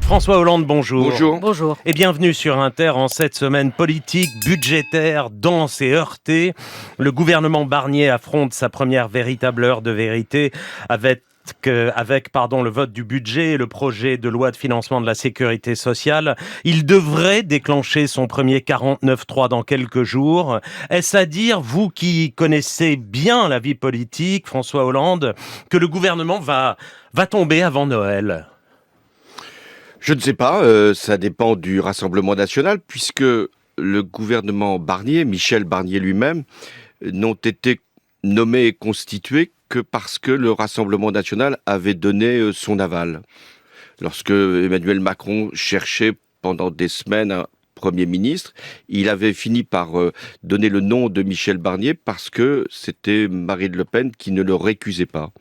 François Hollande, bonjour. Bonjour. Bonjour. Et bienvenue sur Inter en cette semaine politique, budgétaire, dense et heurtée. Le gouvernement Barnier affronte sa première véritable heure de vérité avec le vote du budget et le projet de loi de financement de la sécurité sociale. Il devrait déclencher son premier 49.3 dans quelques jours. Est-ce à dire, vous qui connaissez bien la vie politique, François Hollande, que le gouvernement va tomber avant Noël ? Je ne sais pas, ça dépend du Rassemblement national, puisque le gouvernement Barnier, Michel Barnier lui-même, n'ont été nommés et constitués que parce que le Rassemblement national avait donné son aval. Lorsque Emmanuel Macron cherchait pendant des semaines un Premier ministre, il avait fini par donner le nom de Michel Barnier parce que c'était Marine Le Pen qui ne le récusait pas.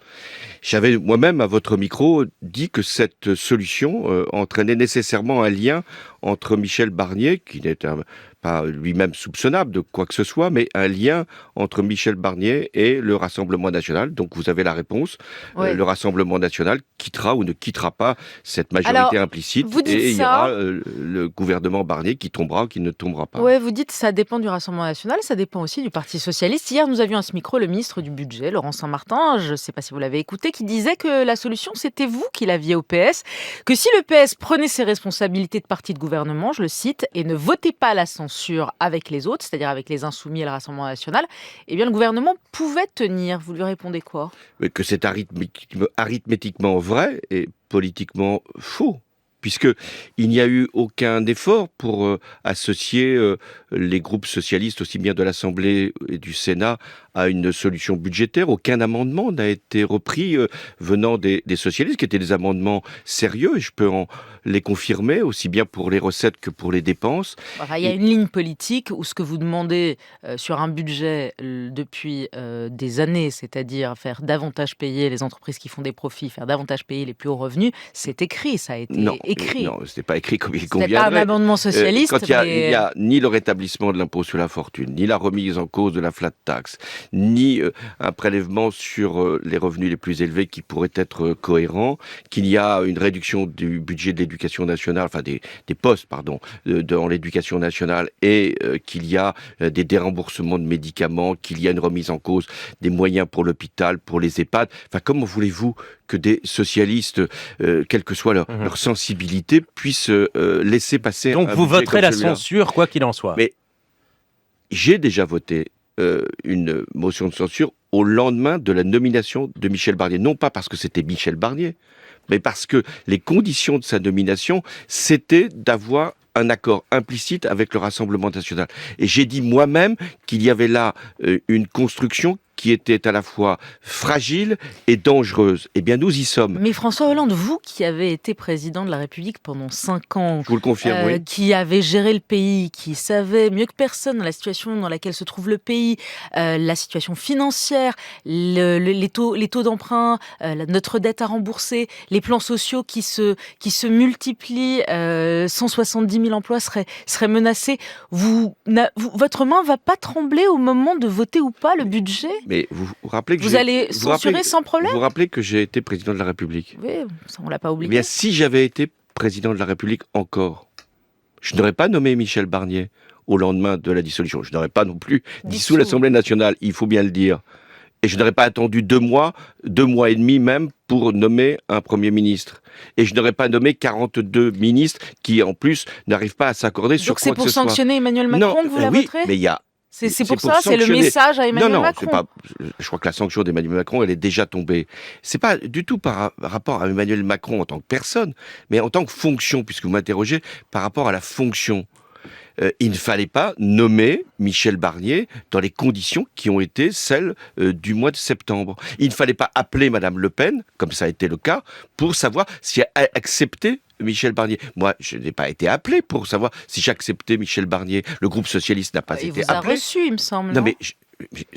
J'avais moi-même, à votre micro, dit que cette solution entraînait nécessairement un lien entre Michel Barnier, qui n'était pas lui-même soupçonnable de quoi que ce soit, mais un lien entre Michel Barnier et le Rassemblement national. Donc vous avez la réponse. Oui. Le Rassemblement national quittera ou ne quittera pas cette majorité Alors, implicite. vous dites Et il y ça. aura le gouvernement Barnier qui tombera ou qui ne tombera pas. Oui, vous dites que ça dépend du Rassemblement national, ça dépend aussi du Parti socialiste. Hier, nous avions à ce micro le ministre du Budget, Laurent Saint-Martin, je ne sais pas si vous l'avez écouté, qui disait que la solution, c'était vous qui l'aviez au PS, que si le PS prenait ses responsabilités de parti de gouvernement, je le cite, et ne votait pas la censure avec les autres, c'est-à-dire avec les Insoumis et le Rassemblement national, eh bien le gouvernement pouvait tenir. Vous lui répondez quoi ? Mais que c'est arithmétiquement vrai et politiquement faux, puisque il n'y a eu aucun effort pour associer les groupes socialistes, aussi bien de l'Assemblée et du Sénat, à une solution budgétaire. Aucun amendement n'a été repris venant des socialistes, qui étaient des amendements sérieux, et je peux les confirmer, aussi bien pour les recettes que pour les dépenses. Enfin, il y a une ligne politique où ce que vous demandez sur un budget depuis des années, c'est-à-dire faire davantage payer les entreprises qui font des profits, faire davantage payer les plus hauts revenus, c'est écrit, ça a été écrit. Non, ce n'est pas écrit comme il C'est conviendrait. pas un amendement socialiste. Quand il n'y a ni le rétablissement de l'impôt sur la fortune, ni la remise en cause de la flat tax, ni un prélèvement sur les revenus les plus élevés qui pourrait être cohérent, qu'il y a une réduction du budget de l'éducation nationale, enfin des postes, dans l'éducation nationale, et qu'il y a des déremboursements de médicaments, qu'il y a une remise en cause des moyens pour l'hôpital, pour les EHPAD. Enfin, comment voulez-vous que des socialistes, quelle que soit leur sensibilité, puissent laisser passer Donc un vous budget voterez comme la celui-là. censure, quoi qu'il en soit. Mais j'ai déjà voté une motion de censure au lendemain de la nomination de Michel Barnier. Non pas parce que c'était Michel Barnier, mais parce que les conditions de sa nomination, c'était d'avoir un accord implicite avec le Rassemblement national. Et j'ai dit moi-même qu'il y avait là une construction qui était à la fois fragile et dangereuse. Eh bien, nous y sommes. Mais François Hollande, vous qui avez été président de la République pendant 5 ans, Je vous le confirme, oui. qui avez géré le pays, qui savait mieux que personne la situation dans laquelle se trouve le pays, la situation financière, les taux d'emprunt, notre dette à rembourser, les plans sociaux qui se multiplient, 170 000 emplois seraient menacés. Votre main va pas trembler au moment de voter ou pas le budget ? Mais vous vous rappelez que Vous allez censurer sans problème ? Vous vous rappelez que j'ai été président de la République. Oui, ça on l'a pas Eh oublié. bien, si j'avais été président de la République encore, je n'aurais pas nommé Michel Barnier au lendemain de la dissolution. Je n'aurais pas non plus dissous l'Assemblée nationale, il faut bien le dire. Et je n'aurais pas attendu 2 mois et demi même, pour nommer un Premier ministre. Et je n'aurais pas nommé 42 ministres qui, en plus, n'arrivent pas à s'accorder sur quoi que ce soit. Donc c'est pour sanctionner Emmanuel Macron que vous la oui, voterez ? mais il y a... C'est pour ça, c'est le sanctionner. message à Emmanuel Macron. C'est pas. Je crois que la sanction d'Emmanuel Macron, elle est déjà tombée. C'est pas du tout par rapport à Emmanuel Macron en tant que personne, mais en tant que fonction, puisque vous m'interrogez par rapport à la fonction. Il ne fallait pas nommer Michel Barnier dans les conditions qui ont été celles du mois de septembre. Il ne fallait pas appeler Madame Le Pen, comme ça a été le cas, pour savoir si elle acceptait Michel Barnier. Moi, je n'ai pas été appelé pour savoir si j'acceptais Michel Barnier. Le groupe socialiste n'a pas Il été vous a appelé. reçu, il me semble. Non, mais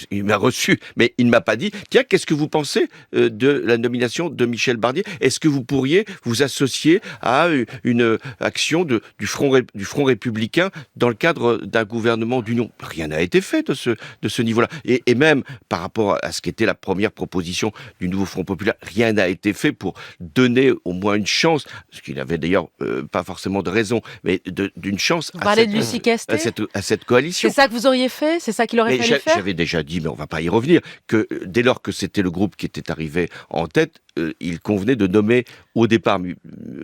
il m'a reçu, mais il ne m'a pas dit « Tiens, qu'est-ce que vous pensez de la nomination de Michel Barnier ? Est-ce que vous pourriez vous associer à une action du Front républicain dans le cadre d'un gouvernement d'union ?» Rien n'a été fait de ce niveau-là. Et même par rapport à ce qu'était la première proposition du nouveau Front populaire, rien n'a été fait pour donner au moins une chance, ce qu'il n'avait d'ailleurs pas forcément de raison, mais d'une chance à cette coalition. C'est ça que vous auriez fait ? C'est ça qu'il aurait fallu faire ? J'avais déjà dit, mais on ne va pas y revenir, que dès lors que c'était le groupe qui était arrivé en tête, il convenait de nommer au départ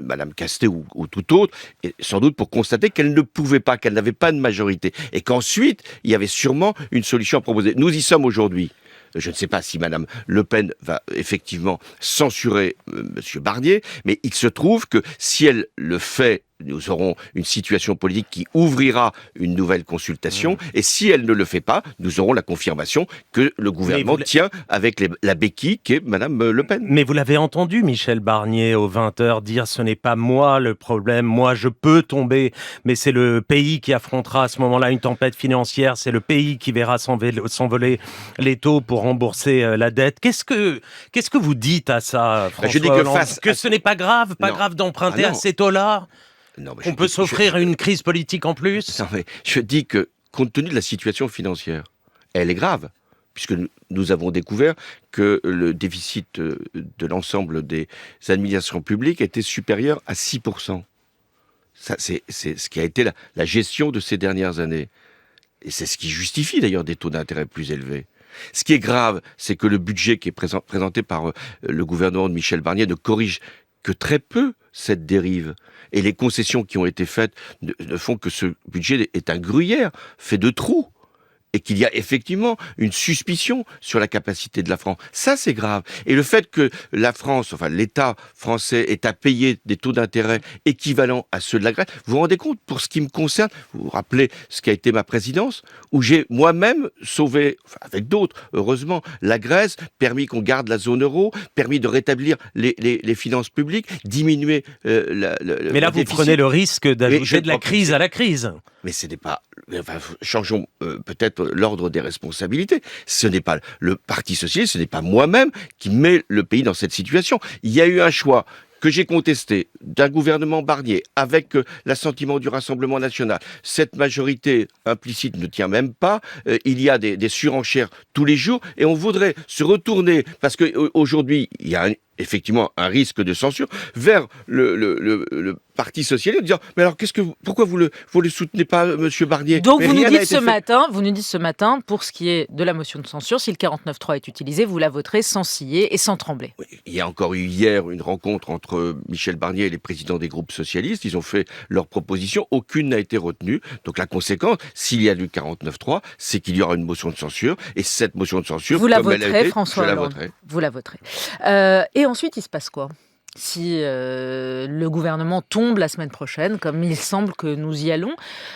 Madame Castet ou tout autre, et sans doute pour constater qu'elle ne pouvait pas, qu'elle n'avait pas de majorité, et qu'ensuite, il y avait sûrement une solution à proposer. Nous y sommes aujourd'hui. Je ne sais pas si Madame Le Pen va effectivement censurer Monsieur Barnier, mais il se trouve que si elle le fait, nous aurons une situation politique qui ouvrira une nouvelle consultation, et si elle ne le fait pas, nous aurons la confirmation que le gouvernement tient avec la béquille qu'est Madame Le Pen. Mais vous l'avez entendu, Michel Barnier, aux 20h, dire « ce n'est pas moi le problème, moi je peux tomber, mais c'est le pays qui affrontera à ce moment-là une tempête financière, c'est le pays qui verra s'envoler les taux pour rembourser la dette ». Qu'est-ce que vous dites à ça, François Je dis Hollande ? Que ce n'est pas grave d'emprunter à ces taux-là ? On peut s'offrir une crise politique en plus ? Non, mais je dis que, compte tenu de la situation financière, elle est grave, puisque nous avons découvert que le déficit de l'ensemble des administrations publiques était supérieur à 6%. Ça, c'est ce qui a été la gestion de ces dernières années. Et c'est ce qui justifie d'ailleurs des taux d'intérêt plus élevés. Ce qui est grave, c'est que le budget qui est présenté par le gouvernement de Michel Barnier ne corrige que très peu cette dérive. Et les concessions qui ont été faites ne font que ce budget est un gruyère, fait de trous. Et qu'il y a effectivement une suspicion sur la capacité de la France. Ça, c'est grave. Et le fait que la France, enfin l'État français, est à payer des taux d'intérêt équivalents à ceux de la Grèce, vous vous rendez compte, pour ce qui me concerne, vous vous rappelez ce qu'a été ma présidence, où j'ai moi-même sauvé, enfin avec d'autres, heureusement, la Grèce, permis qu'on garde la zone euro, permis de rétablir les finances publiques, diminuer Mais là, vous prenez le risque d'ajouter de la crise à la crise. Mais ce n'est pas... Enfin, changeons peut-être l'ordre des responsabilités. Ce n'est pas le Parti socialiste, ce n'est pas moi-même qui met le pays dans cette situation. Il y a eu un choix que j'ai contesté d'un gouvernement Barnier avec l'assentiment du Rassemblement national. Cette majorité implicite ne tient même pas. Il y a des surenchères tous les jours et on voudrait se retourner, parce qu'aujourd'hui, il y a effectivement un risque de censure, vers le Parti socialiste, en disant « Mais alors, pourquoi vous le soutenez pas, Monsieur Barnier ?» Donc vous nous dites ce matin, pour ce qui est de la motion de censure, si le 49.3 est utilisé, vous la voterez sans ciller et sans trembler. Oui, il y a encore eu hier une rencontre entre Michel Barnier et les présidents des groupes socialistes. Ils ont fait leurs propositions, aucune n'a été retenue. Donc la conséquence, s'il y a du 49.3, c'est qu'il y aura une motion de censure. Et cette motion de censure, vous la voterez, François Hollande. Je la voterai. Vous la voterez. Et ensuite, il se passe quoi ? Si le gouvernement tombe la semaine prochaine, comme il semble que nous y allons.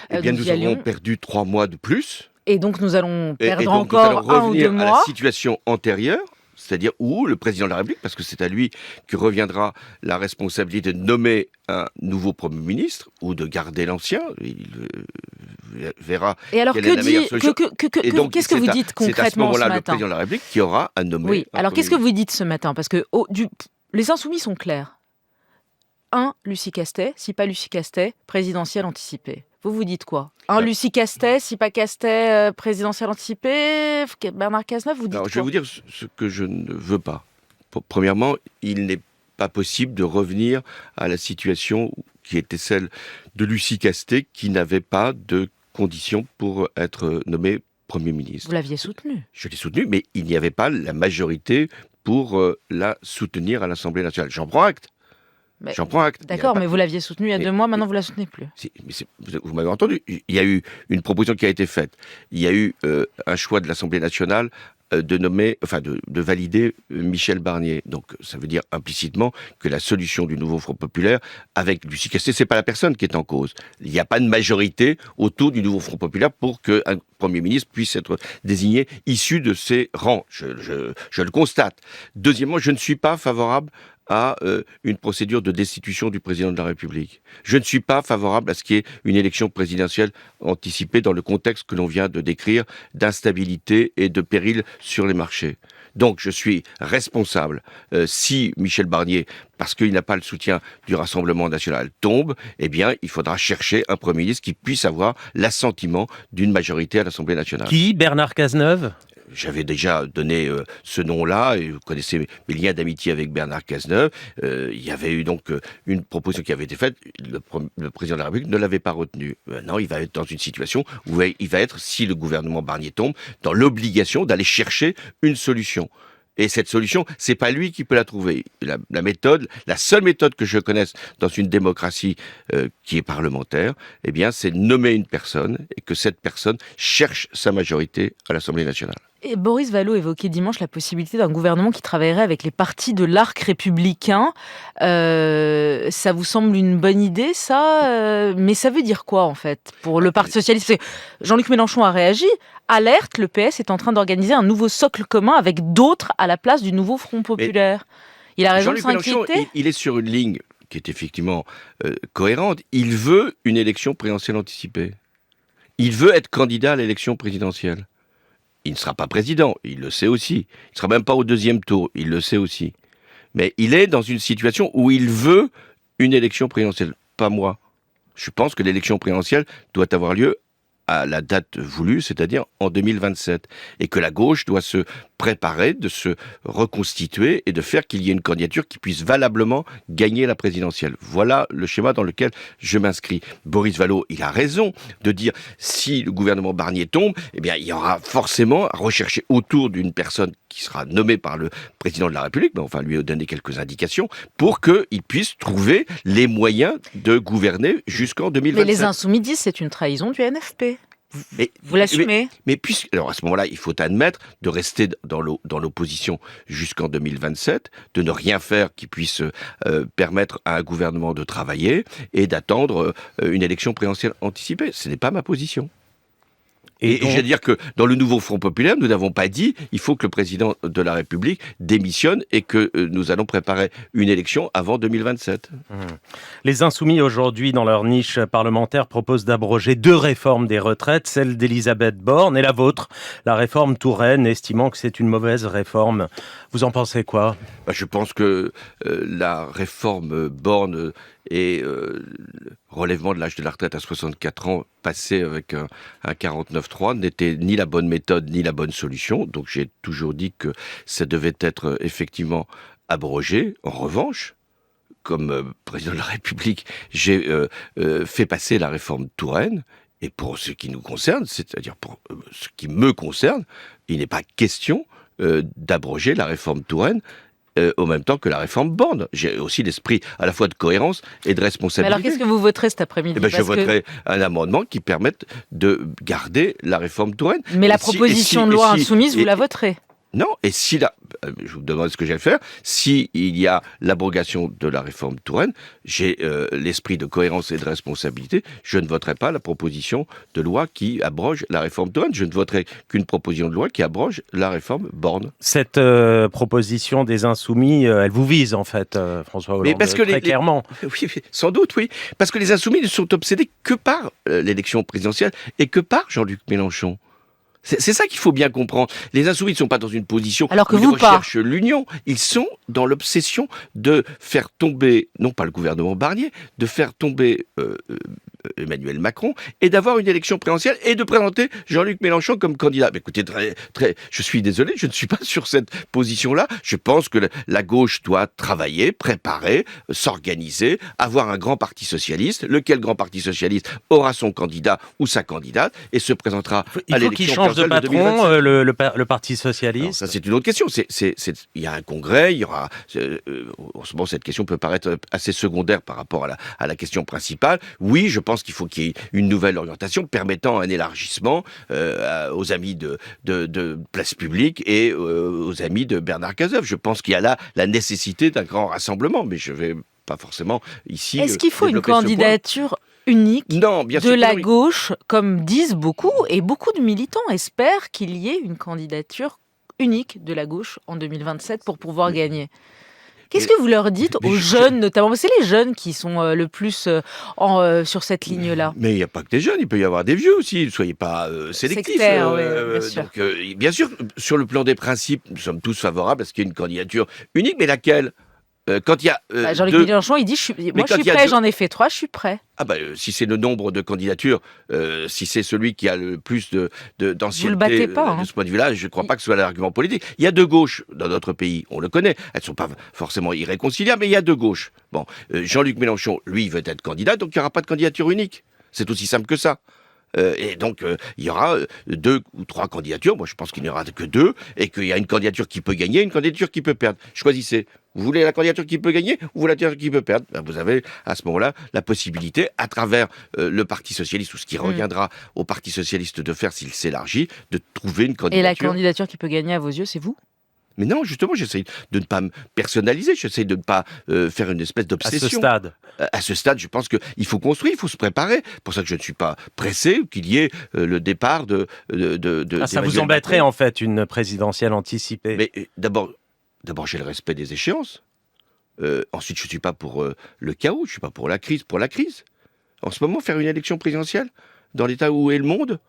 Eh bien, nous aurons perdu 3 mois de plus. Et donc, nous allons perdre donc, encore nous allons 1 ou 2 mois. à la situation antérieure, c'est-à-dire où le président de la République, parce que c'est à lui que reviendra la responsabilité de nommer un nouveau Premier ministre ou de garder l'ancien. Il verra quelle est la meilleure solution. Qu'est-ce que vous dites concrètement ce matin ? C'est à ce moment-là le président de la République qui aura à nommer. Oui, alors qu'est-ce que vous dites ce matin ? Parce que les insoumis sont clairs. 1, Lucie Castet, si pas Lucie Castet, présidentielle anticipée. Vous dites quoi ? Lucie Castet, si pas Castet, présidentielle anticipée, Bernard Cazeneuve, vous dites quoi ? Je vais vous dire ce que je ne veux pas. Premièrement, il n'est pas possible de revenir à la situation qui était celle de Lucie Castet, qui n'avait pas de conditions pour être nommée Premier ministre. Vous l'aviez soutenue ? Je l'ai soutenue, mais il n'y avait pas la majorité pour la soutenir à l'Assemblée nationale. J'en prends acte. J'en prends acte. D'accord, mais vous l'aviez soutenue il y a 2 mois, maintenant vous ne la soutenez plus. Vous m'avez entendu. Il y a eu une proposition qui a été faite. Il y a eu un choix de l'Assemblée nationale de valider Michel Barnier. Donc ça veut dire implicitement que la solution du nouveau Front populaire avec Lucie Castet, c'est pas la personne qui est en cause. Il n'y a pas de majorité autour du nouveau Front populaire pour qu'un Premier ministre puisse être désigné issu de ses rangs. Je le constate. Deuxièmement, je ne suis pas favorable à une procédure de destitution du président de la République. Je ne suis pas favorable à ce qu'il y ait une élection présidentielle anticipée dans le contexte que l'on vient de décrire d'instabilité et de péril sur les marchés. Donc je suis responsable si Michel Barnier, parce qu'il n'a pas le soutien du Rassemblement national, tombe, eh bien il faudra chercher un Premier ministre qui puisse avoir l'assentiment d'une majorité à l'Assemblée nationale. Qui? Bernard Cazeneuve? J'avais déjà donné ce nom-là, et vous connaissez mes liens d'amitié avec Bernard Cazeneuve. Il y avait eu donc une proposition qui avait été faite, le président de la République ne l'avait pas retenue. Maintenant, il va être dans une situation où il va être, si le gouvernement Barnier tombe, dans l'obligation d'aller chercher une solution. Et cette solution, c'est pas lui qui peut la trouver. La méthode, la seule méthode que je connaisse dans une démocratie qui est parlementaire, eh bien, c'est nommer une personne et que cette personne cherche sa majorité à l'Assemblée nationale. Et Boris Vallaud évoquait dimanche la possibilité d'un gouvernement qui travaillerait avec les partis de l'arc républicain. Ça vous semble une bonne idée, ça? Mais ça veut dire quoi, en fait, pour le Parti socialiste? Parce que Jean-Luc Mélenchon a réagi. Alerte, le PS est en train d'organiser un nouveau socle commun avec d'autres à la place du nouveau Front populaire. Il a raison de Jean-Luc Mélenchon, s'inquiéter? il est sur une ligne qui est effectivement cohérente. Il veut une élection présidentielle anticipée. Il veut être candidat à l'élection présidentielle. Il ne sera pas président, il le sait aussi. Il ne sera même pas au deuxième tour, il le sait aussi. Mais il est dans une situation où il veut une élection présidentielle. Pas moi. Je pense que l'élection présidentielle doit avoir lieu à la date voulue, c'est-à-dire en 2027. Et que la gauche doit se préparer, de se reconstituer et de faire qu'il y ait une candidature qui puisse valablement gagner la présidentielle. Voilà le schéma dans lequel je m'inscris. Boris Vallaud, il a raison de dire si le gouvernement Barnier tombe, eh bien il y aura forcément à rechercher autour d'une personne qui sera nommée par le président de la République, mais enfin lui donner quelques indications, pour qu'il puisse trouver les moyens de gouverner jusqu'en 2027. Mais les Insoumis disent que c'est une trahison du NFP. Vous l'assumez? Mais puisque, alors à ce moment-là, il faut admettre de rester dans l'opposition jusqu'en 2027, de ne rien faire qui puisse permettre à un gouvernement de travailler et d'attendre une élection présidentielle anticipée. Ce n'est pas ma position. Et je veux dire que dans le nouveau Front populaire, nous n'avons pas dit il faut que le président de la République démissionne et que nous allons préparer une élection avant 2027. Les Insoumis, aujourd'hui, dans leur niche parlementaire, proposent d'abroger 2 réformes des retraites, celle d'Elisabeth Borne et la vôtre, la réforme Touraine, estimant que c'est une mauvaise réforme. Vous en pensez quoi? Je pense que la réforme Borne et le relèvement de l'âge de la retraite à 64 ans passé avec un 49.3 n'était ni la bonne méthode ni la bonne solution. Donc j'ai toujours dit que ça devait être effectivement abrogé. En revanche, comme président de la République, j'ai fait passer la réforme Touraine. Et pour ce qui nous concerne, c'est-à-dire pour ce qui me concerne, il n'est pas question d'abroger la réforme Touraine au même temps que la réforme Borne. J'ai aussi l'esprit à la fois de cohérence et de responsabilité. Mais alors qu'est-ce que vous voterez cet après-midi? Je voterai un amendement qui permette de garder la réforme Touraine. Mais la proposition de loi insoumise, vous la voterez? Non, et si je vous demande ce que j'allais faire, s'il y a l'abrogation de la réforme Touraine, j'ai l'esprit de cohérence et de responsabilité, je ne voterai pas la proposition de loi qui abroge la réforme Touraine, je ne voterai qu'une proposition de loi qui abroge la réforme Borne. Cette proposition des Insoumis, elle vous vise en fait, François Hollande, très clairement. Oui, sans doute, oui. Parce que les Insoumis ne sont obsédés que par l'élection présidentielle et que par Jean-Luc Mélenchon. C'est ça qu'il faut bien comprendre. Les Insoumis ne sont pas dans une position alors que où ils vous recherchent l'union. Ils sont dans l'obsession de faire tomber, non pas le gouvernement Barnier, de faire tomber Emmanuel Macron et d'avoir une élection présidentielle et de présenter Jean-Luc Mélenchon comme candidat. Mais écoutez, je suis désolé, je ne suis pas sur cette position-là. Je pense que la gauche doit travailler, préparer, s'organiser, avoir un grand parti socialiste, lequel grand parti socialiste aura son candidat ou sa candidate et se présentera à l'élection de patron, le Parti Socialiste. Alors, ça, c'est une autre question. Il y a un congrès, il y aura... en ce moment, cette question peut paraître assez secondaire par rapport à la question principale. Oui, je pense qu'il faut qu'il y ait une nouvelle orientation permettant un élargissement aux amis de Place Publique et aux amis de Bernard Cazeneuve. Je pense qu'il y a là la nécessité d'un grand rassemblement, mais je ne vais pas forcément ici... Est-ce qu'il faut une candidature unique de la gauche, comme disent beaucoup, et beaucoup de militants espèrent qu'il y ait une candidature unique de la gauche en 2027 pour pouvoir gagner? Qu'est-ce que vous leur dites aux jeunes, notamment? C'est les jeunes qui sont le plus sur cette ligne-là. Mais il n'y a pas que des jeunes, il peut y avoir des vieux aussi. Ne soyez pas sélectifs. Sectaires, oui, bien sûr. Donc, bien sûr, sur le plan des principes, nous sommes tous favorables à ce qu'il y ait une candidature unique, mais laquelle quand il y a Jean-Luc Mélenchon, il dit moi je suis prêt, j'en ai fait 3, je suis prêt. Si c'est le nombre de candidatures, si c'est celui qui a le plus d'ancienneté Vous le battez pas, de ce point de vue-là, je ne crois pas que ce soit l'argument politique. Il y a deux gauches dans notre pays, on le connaît. Elles ne sont pas forcément irréconciliables, mais il y a deux gauches. Bon, Jean-Luc Mélenchon, lui, veut être candidat, donc il n'y aura pas de candidature unique. C'est aussi simple que ça. Et donc, il y aura 2 ou 3 candidatures. Moi, je pense qu'il n'y aura que 2, et qu'il y a une candidature qui peut gagner, une candidature qui peut perdre. Choisissez. Vous voulez la candidature qui peut gagner ou la candidature qui peut perdre? Vous avez à ce moment-là la possibilité, à travers le Parti socialiste, ou ce qui reviendra au Parti socialiste de faire s'il s'élargit, de trouver une candidature. Et la candidature qui peut gagner à vos yeux, c'est vous? Mais non, justement, j'essaie de ne pas me personnaliser, j'essaie de ne pas faire une espèce d'obsession. À ce stade. À ce stade, je pense qu'il faut construire, il faut se préparer. C'est pour ça que je ne suis pas pressé qu'il y ait le départ de ça vous embêterait, Macron. en fait, une présidentielle anticipée? Mais d'abord, j'ai le respect des échéances. Ensuite, je ne suis pas pour le chaos, je ne suis pas pour la crise. En ce moment, faire une élection présidentielle, dans l'état où est le monde,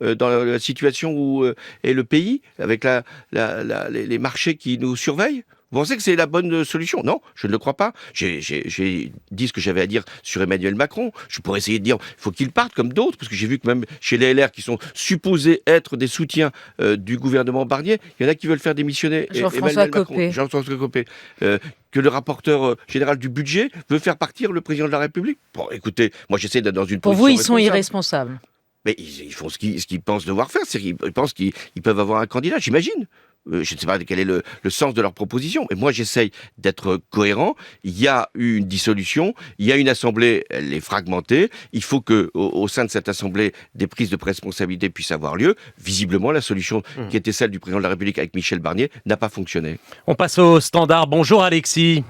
dans la situation où est le pays, avec les marchés qui nous surveillent, vous pensez que c'est la bonne solution? Non, je ne le crois pas. J'ai dit ce que j'avais à dire sur Emmanuel Macron. Je pourrais essayer de dire il faut qu'il parte comme d'autres, parce que j'ai vu que même chez les LR, qui sont supposés être des soutiens du gouvernement Barnier, il y en a qui veulent faire démissionner Jean-François Copé. Jean-François Copé. Que le rapporteur général du budget veut faire partir le président de la République. Bon, écoutez, moi j'essaie d'être dans une position Pour vous, ils sont responsable. irresponsables. Mais ils font ce qu'ils pensent devoir faire. C'est-à-dire qu'ils pensent qu'ils peuvent avoir un candidat, j'imagine. Je ne sais pas quel est le sens de leur proposition. Et moi, j'essaye d'être cohérent. Il y a eu une dissolution. Il y a une assemblée, elle est fragmentée. Il faut qu'au sein de cette assemblée, des prises de responsabilité puissent avoir lieu. Visiblement, la solution qui était celle du président de la République avec Michel Barnier n'a pas fonctionné. On passe au standard. Bonjour Alexis.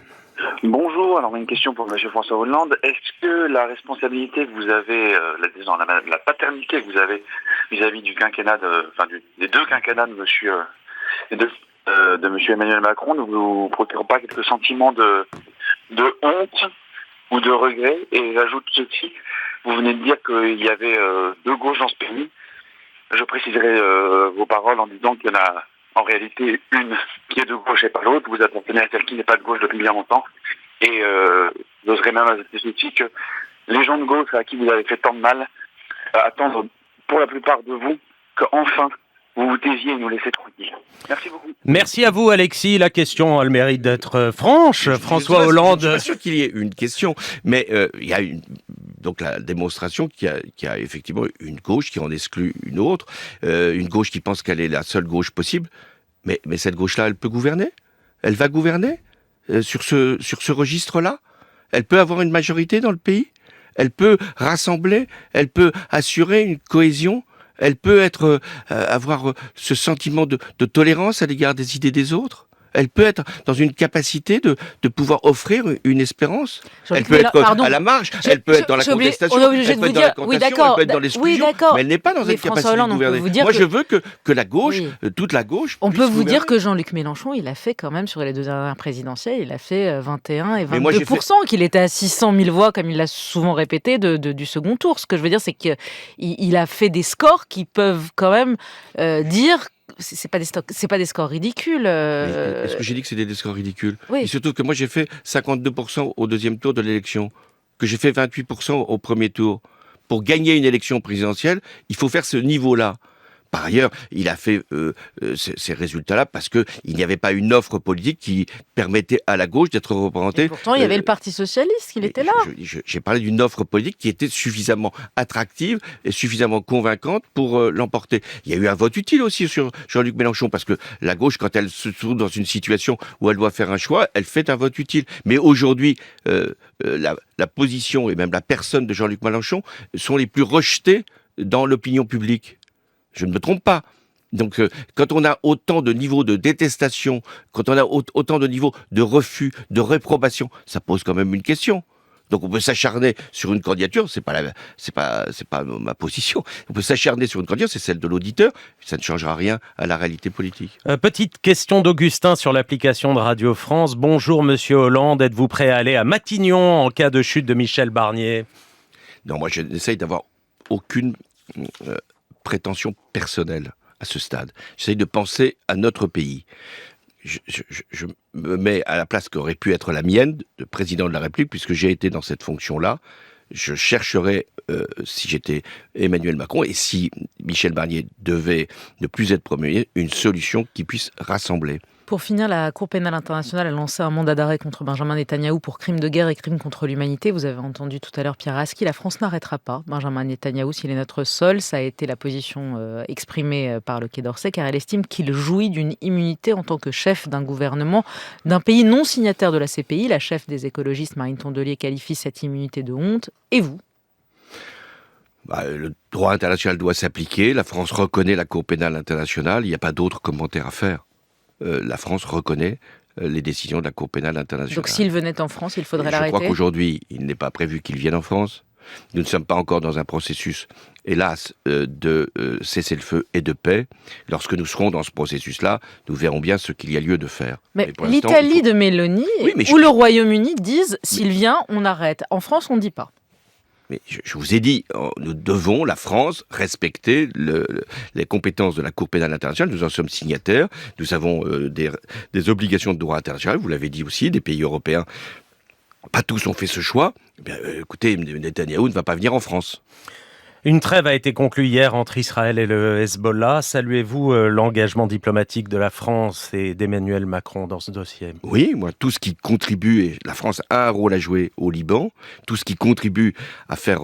Bonjour, alors une question pour M. François Hollande. Est-ce que la responsabilité que vous avez, la paternité que vous avez vis-à-vis du quinquennat, des deux quinquennats de M. Emmanuel Macron, ne vous procure pas quelques sentiments de honte ou de regret? Et j'ajoute ceci, vous venez de dire qu'il y avait deux gauches dans ce pays. Je préciserai vos paroles en disant qu'il y en a en réalité une qui est de gauche et pas l'autre. Vous appartenez à celle qui n'est pas de gauche depuis bien longtemps. Et j'oserais même ajouter ceci que les gens de gauche à qui vous avez fait tant de mal attendent pour la plupart de vous qu'enfin vous vous taisiez et nous laissez tranquilles. Merci beaucoup. Merci à vous Alexis. La question a le mérite d'être franche. François Hollande. Je ne suis pas sûr qu'il y ait une question, mais il y a donc la démonstration qu'il y a effectivement une gauche qui en exclut une autre, une gauche qui pense qu'elle est la seule gauche possible, mais cette gauche-là, elle peut gouverner? Elle va gouverner sur ce registre-là? Elle peut avoir une majorité dans le pays? Elle peut rassembler? Elle peut assurer une cohésion? Elle peut avoir ce sentiment de tolérance à l'égard des idées des autres? Elle peut être dans une capacité de pouvoir offrir une espérance. Elle peut être à la marge, elle peut être dans la contestation, elle peut être dans la contentation, elle peut être dans l'exclusion, mais elle n'est pas dans une capacité de gouverner. Moi, je veux que la gauche, toute la gauche, on peut vous dire que Jean-Luc Mélenchon, il a fait quand même, sur les deux dernières présidentielles, il a fait 21 et 22%, qu'il était à 600 000 voix, comme il l'a souvent répété, du second tour. Ce que je veux dire, c'est qu'il a fait des scores qui peuvent quand même dire... C'est pas des scores ridicules. Est-ce que j'ai dit que c'était des scores ridicules? Oui. Et surtout que moi j'ai fait 52% au deuxième tour de l'élection, que j'ai fait 28% au premier tour. Pour gagner une élection présidentielle, il faut faire ce niveau-là. Par ailleurs, il a fait ces résultats-là parce qu'il n'y avait pas une offre politique qui permettait à la gauche d'être représentée. Et pourtant, il y avait le Parti socialiste, il était là. J'ai parlé d'une offre politique qui était suffisamment attractive et suffisamment convaincante pour l'emporter. Il y a eu un vote utile aussi sur Jean-Luc Mélenchon, parce que la gauche, quand elle se trouve dans une situation où elle doit faire un choix, elle fait un vote utile. Mais aujourd'hui, la position et même la personne de Jean-Luc Mélenchon sont les plus rejetées dans l'opinion publique. Je ne me trompe pas. Donc, quand on a autant de niveaux de détestation, quand on a autant de niveaux de refus, de réprobation, ça pose quand même une question. Donc on peut s'acharner sur une candidature, c'est pas ma position. On peut s'acharner sur une candidature, c'est celle de l'auditeur, ça ne changera rien à la réalité politique. Petite question d'Augustin sur l'application de Radio France. Bonjour Monsieur Hollande, êtes-vous prêt à aller à Matignon en cas de chute de Michel Barnier? Non, moi j'essaye d'avoir aucune prétention personnelle à ce stade. J'essaye de penser à notre pays. Je me mets à la place qu'aurait pu être la mienne de président de la République, puisque j'ai été dans cette fonction-là. Je chercherais, si j'étais Emmanuel Macron, et si Michel Barnier devait ne plus être premier, une solution qui puisse rassembler. Pour finir, la Cour pénale internationale a lancé un mandat d'arrêt contre Benjamin Netanyahou pour crimes de guerre et crimes contre l'humanité. Vous avez entendu tout à l'heure Pierre Aski, la France n'arrêtera pas Benjamin Netanyahou s'il est notre sol. Ça a été la position exprimée par le Quai d'Orsay, car elle estime qu'il jouit d'une immunité en tant que chef d'un gouvernement d'un pays non signataire de la CPI. La chef des écologistes, Marine Tondelier, qualifie cette immunité de honte. Et vous ? Le droit international doit s'appliquer. La France reconnaît la Cour pénale internationale. Il n'y a pas d'autre commentaire à faire. La France reconnaît les décisions de la Cour pénale internationale. Donc s'il venait en France, il faudrait l'arrêter ? Je crois qu'aujourd'hui, il n'est pas prévu qu'il vienne en France. Nous ne sommes pas encore dans un processus, hélas, de cessez-le-feu et de paix. Lorsque nous serons dans ce processus-là, nous verrons bien ce qu'il y a lieu de faire. Mais l'Italie de Meloni ou le Royaume-Uni disent s'il vient, on arrête. En France, on ne dit pas. Mais je vous ai dit, nous devons, la France, respecter les compétences de la Cour pénale internationale. Nous en sommes signataires. Nous avons des obligations de droit international. Vous l'avez dit aussi, des pays européens. Pas tous ont fait ce choix. Eh bien, écoutez, Netanyahou ne va pas venir en France. Une trêve a été conclue hier entre Israël et le Hezbollah. Saluez-vous l'engagement diplomatique de la France et d'Emmanuel Macron dans ce dossier? Oui, moi, tout ce qui contribue, et la France a un rôle à jouer au Liban, tout ce qui contribue à faire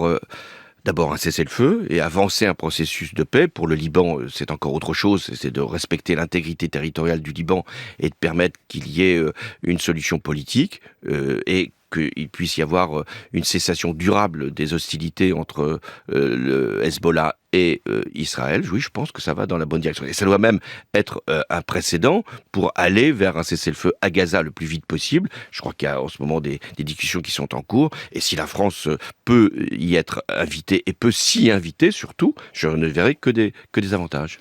d'abord un cessez-le-feu et avancer un processus de paix. Pour le Liban, c'est encore autre chose, c'est de respecter l'intégrité territoriale du Liban et de permettre qu'il y ait une solution politique et qu'il puisse y avoir une cessation durable des hostilités entre le Hezbollah et Israël. Oui, je pense que ça va dans la bonne direction. Et ça doit même être un précédent pour aller vers un cessez-le-feu à Gaza le plus vite possible. Je crois qu'il y a en ce moment des discussions qui sont en cours. Et si la France peut y être invitée et peut s'y inviter surtout, je ne verrai que des avantages.